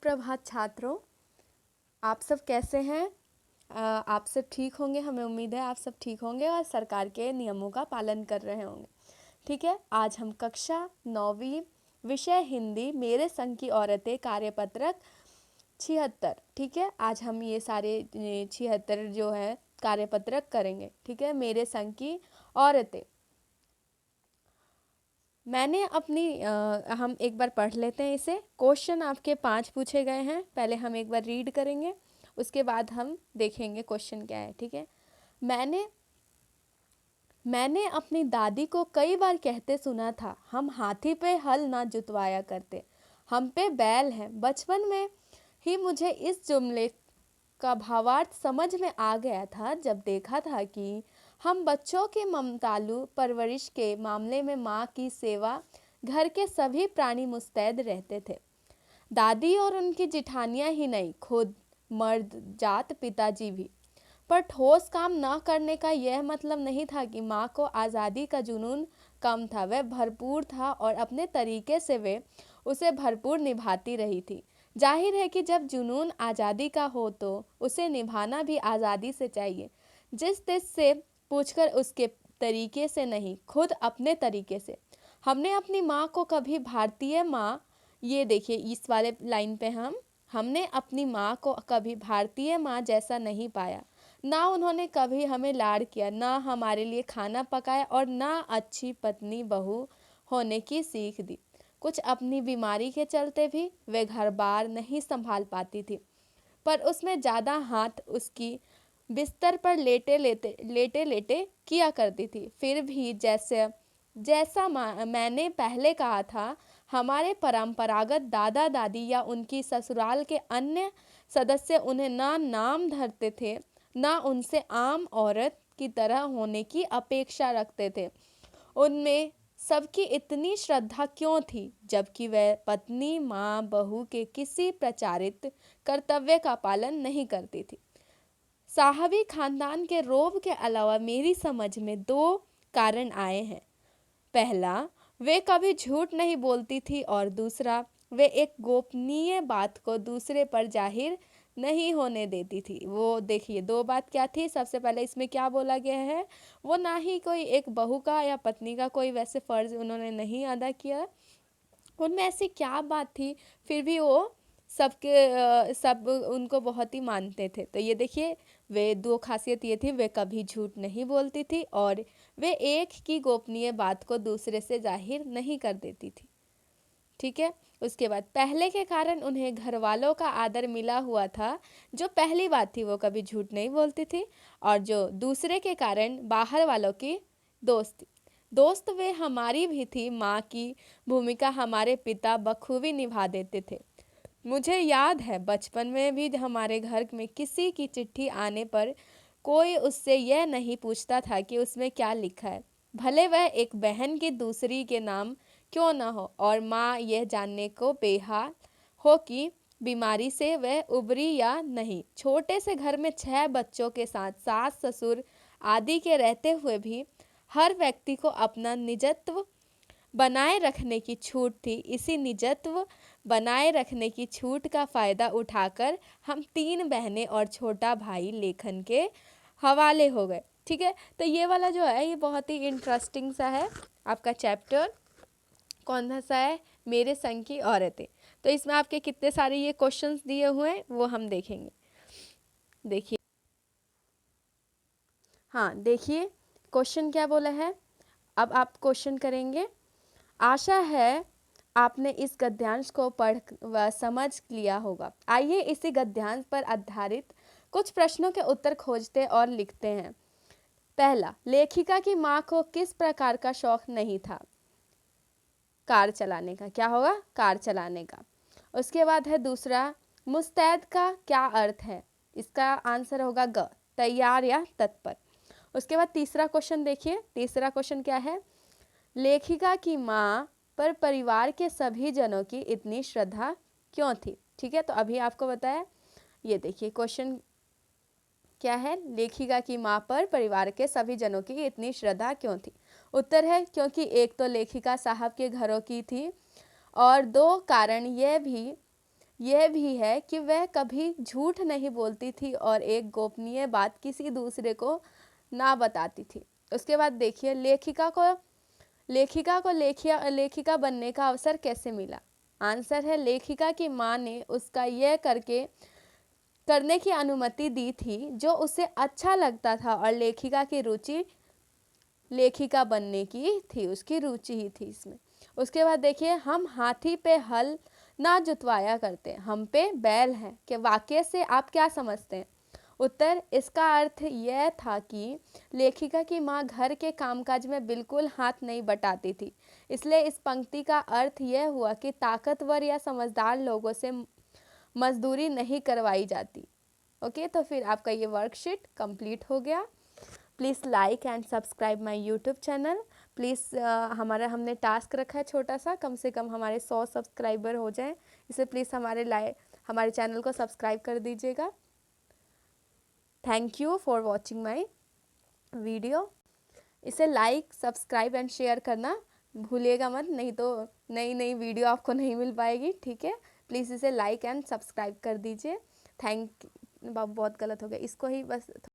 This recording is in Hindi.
सुप्रभात छात्रों, आप सब कैसे हैं? आप सब ठीक होंगे, हमें उम्मीद है आप सब ठीक होंगे और सरकार के नियमों का पालन कर रहे होंगे। ठीक है, आज हम कक्षा 9वीं विषय हिंदी मेरे संग की औरतें कार्यपत्रक 76। ठीक है, आज हम ये सारे 76 जो है कार्यपत्रक करेंगे। ठीक है, मेरे संग की औरतें। मैंने अपनी हम एक बार पढ़ लेते हैं इसे। क्वेश्चन आपके 5 पूछे गए हैं, पहले हम एक बार रीड करेंगे, उसके बाद हम देखेंगे क्वेश्चन क्या है। ठीक है, मैंने अपनी दादी को कई बार कहते सुना था, हम हाथी पे हल ना जुतवाया करते, हम पे बैल हैं। बचपन में ही मुझे इस जुमले का भावार्थ समझ में आ गया था जब देखा था कि हम बच्चों के ममतालु परवरिश के मामले में माँ की सेवा घर के सभी प्राणी मुस्तैद रहते थे। दादी और उनकी जिठानियाँ ही नहीं, खुद मर्द जात पिताजी भी। पर ठोस काम न करने का यह मतलब नहीं था कि माँ को आज़ादी का जुनून कम था। वह भरपूर था और अपने तरीके से वे उसे भरपूर निभाती रही थी। जाहिर है कि जब जुनून आज़ादी का हो तो उसे निभाना भी आज़ादी से चाहिए। जिस देश से पूछकर उसके तरीके से नहीं, खुद अपने तरीके से। हमने अपनी माँ को कभी भारतीय माँ, ये देखिए इस वाले लाइन पे हमने अपनी माँ को कभी भारतीय माँ जैसा नहीं पाया। ना उन्होंने कभी हमें लाड़ किया, ना हमारे लिए खाना पकाया और ना अच्छी पत्नी बहू होने की सीख दी। कुछ अपनी बीमारी के चलते भी वे घर बार नहीं संभाल पाती थी, पर उसमें ज़्यादा हाथ उसकी बिस्तर पर लेटे लेटे किया करती थी। फिर भी जैसा मैंने पहले कहा था, हमारे परंपरागत दादा दादी या उनकी ससुराल के अन्य सदस्य उन्हें ना नाम धरते थे, ना उनसे आम औरत की तरह होने की अपेक्षा रखते थे। उनमें सबकी इतनी श्रद्धा क्यों थी, जबकि वह पत्नी माँ बहू के किसी प्रचारित कर्तव्य का पालन नहीं करती थी। साहबी खानदान के रोब के अलावा मेरी समझ में 2 कारण आए हैं। पहला, वे कभी झूठ नहीं बोलती थी और दूसरा, वे एक गोपनीय बात को दूसरे पर जाहिर नहीं होने देती थी। वो देखिए 2 बात क्या थी। सबसे पहले इसमें क्या बोला गया है, वो ना ही कोई एक बहू का या पत्नी का कोई वैसे फ़र्ज़ उन्होंने नहीं अदा किया। उनमें ऐसी क्या बात थी, फिर भी वो सब उनको बहुत ही मानते थे। तो ये देखिए, वे 2 खासियत ये थी, वे कभी झूठ नहीं बोलती थी और वे एक की गोपनीय बात को दूसरे से जाहिर नहीं कर देती थी। ठीक है, उसके बाद पहले के कारण उन्हें घर वालों का आदर मिला हुआ था, जो पहली बात थी, वो कभी झूठ नहीं बोलती थी। और जो दूसरे के कारण बाहर वालों की दोस्त वे हमारी भी थी। माँ की भूमिका हमारे पिता बखूबी निभा देते थे। मुझे याद है बचपन में भी हमारे घर में किसी की चिट्ठी आने पर कोई उससे यह नहीं पूछता था कि उसमें क्या लिखा है, भले वह एक बहन की दूसरी के नाम क्यों न हो, और माँ यह जानने को बेहाल हो कि बीमारी से वह उबरी या नहीं। छोटे से घर में 6 बच्चों के साथ सास ससुर आदि के रहते हुए भी हर व्यक्ति को अपना निजत्व बनाए रखने की छूट थी। इसी निजत्व बनाए रखने की छूट का फ़ायदा उठाकर हम 3 बहनें और छोटा भाई लेखन के हवाले हो गए। ठीक है, तो ये वाला जो है ये बहुत ही इंटरेस्टिंग सा है। आपका चैप्टर कौन सा है, मेरे संग की औरतें। तो इसमें आपके कितने सारे ये क्वेश्चंस दिए हुए हैं वो हम देखेंगे। देखिए, हाँ देखिए क्वेश्चन क्या बोला है। अब आप क्वेश्चन करेंगे। आशा है आपने इस गद्यांश को पढ़ व समझ लिया होगा। आइए इसी गद्यांश पर आधारित कुछ प्रश्नों के उत्तर खोजते और लिखते हैं। पहला, लेखिका की माँ को किस प्रकार का शौक नहीं था? कार चलाने का। क्या होगा? कार चलाने का। उसके बाद है दूसरा, मुस्तैद का क्या अर्थ है? इसका आंसर होगा ग, तैयार या तत्पर। उसके बाद तीसरा क्वेश्चन देखिए। तीसरा क्वेश्चन क्या है? लेखिका की माँ पर परिवार के सभी जनों की इतनी श्रद्धा क्यों थी? ठीक है, तो अभी आपको बताया। ये देखिए क्वेश्चन क्या है, लेखिका की माँ पर परिवार के सभी जनों की इतनी श्रद्धा क्यों थी? उत्तर है क्योंकि एक तो लेखिका साहब के घरों की थी और 2 कारण यह भी यह भी है कि वह कभी झूठ नहीं बोलती थी और एक गोपनीय बात किसी दूसरे को ना बताती थी। उसके बाद देखिए लेखिका बनने का अवसर कैसे मिला। आंसर है लेखिका की माँ ने उसका यह करने की अनुमति दी थी जो उसे अच्छा लगता था और लेखिका की रुचि लेखिका बनने की थी, उसकी रुचि ही थी इसमें। उसके बाद देखिए हम हाथी पे हल ना जुतवाया करते, हम पे बैल हैं। कि वाक्य से आप क्या समझते हैं? उत्तर, इसका अर्थ यह था कि लेखिका की माँ घर के कामकाज में बिल्कुल हाथ नहीं बटाती थी। इसलिए इस पंक्ति का अर्थ यह हुआ कि ताकतवर या समझदार लोगों से मजदूरी नहीं करवाई जाती। ओके, तो फिर आपका ये वर्कशीट कंप्लीट हो गया। Please like and subscribe my YouTube channel. Please हमने टास्क रखा है छोटा सा, कम से कम हमारे 100 सब्सक्राइबर हो जाएं। इसे प्लीज़ हमारे चैनल को सब्सक्राइब कर दीजिएगा। Thank you for watching my video. इसे लाइक सब्सक्राइब एंड शेयर करना भूलिएगा मत, नहीं तो नई नई वीडियो आपको नहीं मिल पाएगी। ठीक है, प्लीज़ इसे लाइक एंड सब्सक्राइब कर दीजिए। बहुत गलत हो गया, इसको ही बस